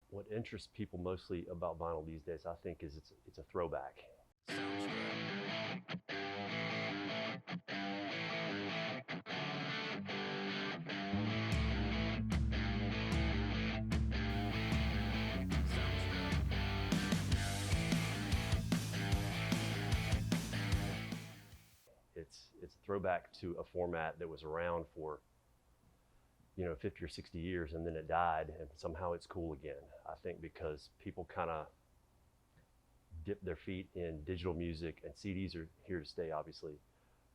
What interests people mostly about vinyl these days, I think, is it's a throwback. It's a throwback to a format that was around for 50 or 60 years, and then it died, and somehow it's cool again. I think because people kind of dip their feet in digital music, and CDs are here to stay, obviously,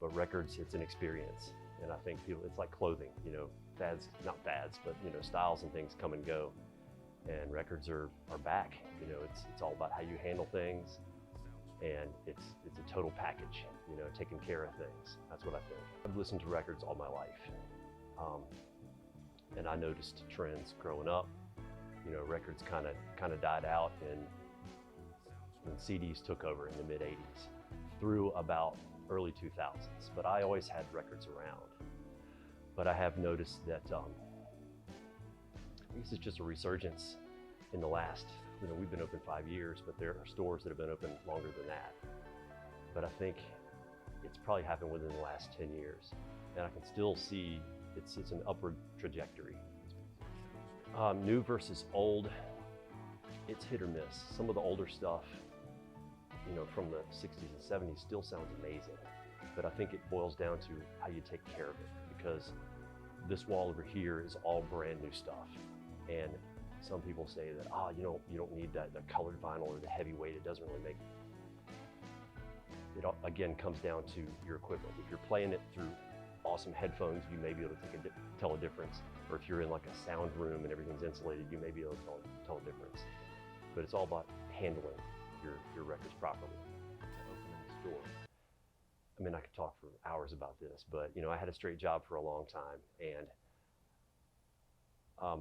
but records, it's an experience. And I think people, it's like clothing, fads, not fads, but styles and things come and go, and records are back. It's all about how you handle things, and it's a total package, taking care of things. That's what I think. I've listened to records all my life, and I noticed trends growing up. Records kind of died out, and when CDs took over in the mid 80s through about early 2000s. But I always had records around. But I have noticed that this is just a resurgence in the last, we've been open 5 years, but there are stores that have been open longer than that. But I think it's probably happened within the last 10 years. And I can still see it's an upward trajectory. New versus old, it's hit or miss. Some of the older stuff, from the 60s and 70s still sounds amazing. But I think it boils down to how you take care of it, because this wall over here is all brand new stuff. And some people say that, you don't need the colored vinyl or the heavyweight. It doesn't really make it. Again comes down to your equipment. If you're playing it through awesome headphones, you may be able to tell a difference. Or if you're in like a sound room and everything's insulated, you may be able to tell a difference. But it's all about handling your records properly. Opening the store. I mean, I could talk for hours about this, but I had a straight job for a long time, and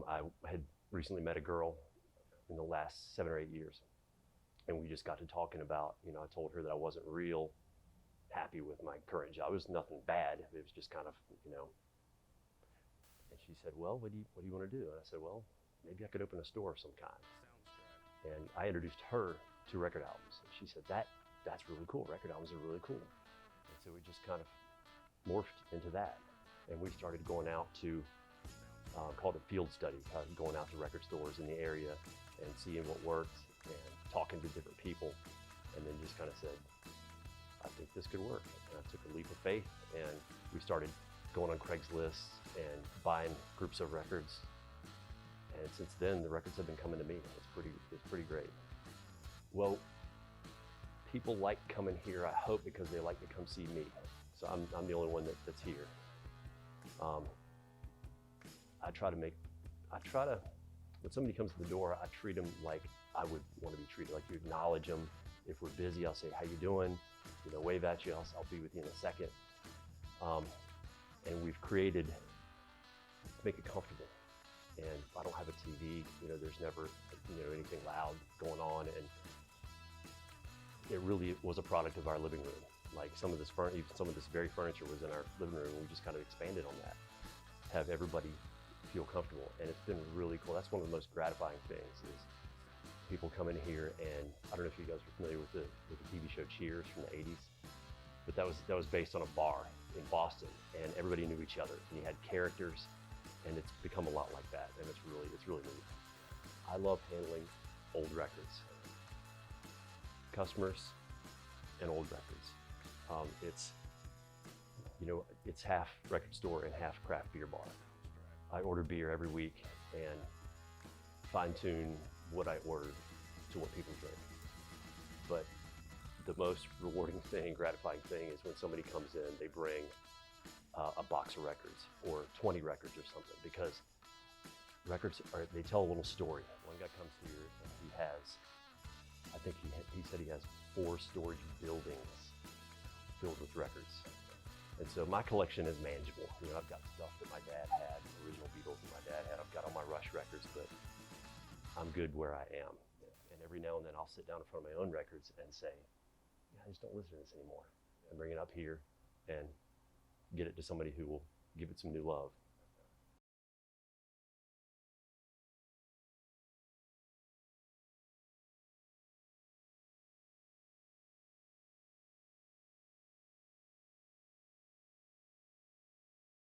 I had recently met a girl in the last 7 or 8 years, and we just got to talking about, I told her that I wasn't real happy with my current job. It was nothing bad. It was just kind of, and she said, well, what do you want to do? And I said, well, maybe I could open a store of some kind. And I introduced her to record albums. And she said, that's really cool. Record albums are really cool. And so we just kind of morphed into that. And we started going out to, called it field study, going out to record stores in the area and seeing what worked and talking to different people. And then just kind of said, I think this could work. And I took a leap of faith, and we started going on Craigslist and buying groups of records. And since then, the records have been coming to me. It's pretty great. Well, people like coming here, I hope, because they like to come see me. So I'm the only one that's here. When somebody comes to the door, I treat them like I would want to be treated. Like, you acknowledge them. If we're busy, I'll say, how you doing? Wave at you, I'll be with you in a second. And we've created to make it comfortable. And I don't have a TV, there's never, anything loud going on. And it really was a product of our living room. Like some of this very furniture was in our living room. We just kind of expanded on that, have everybody feel comfortable. And it's been really cool. That's one of the most gratifying things is people come in here, and I don't know if you guys are familiar with the TV show Cheers from the 80s, but that was based on a bar in Boston, and everybody knew each other, and you had characters, and it's become a lot like that, and it's really neat. I love handling old records, customers, and old records. It's half record store and half craft beer bar. I order beer every week and fine-tune what I ordered to what people drink. But the most rewarding thing, gratifying thing, is when somebody comes in, they bring a box of records or 20 records or something, because records they tell a little story. One guy comes here and he has, I think he said he has 4 storage buildings filled with records. And so my collection is manageable. I've got stuff that my dad had, original Beatles that my dad had. I've got all my Rush records, but I'm good where I am. And every now and then I'll sit down in front of my own records and say, I just don't listen to this anymore. And bring it up here and get it to somebody who will give it some new love.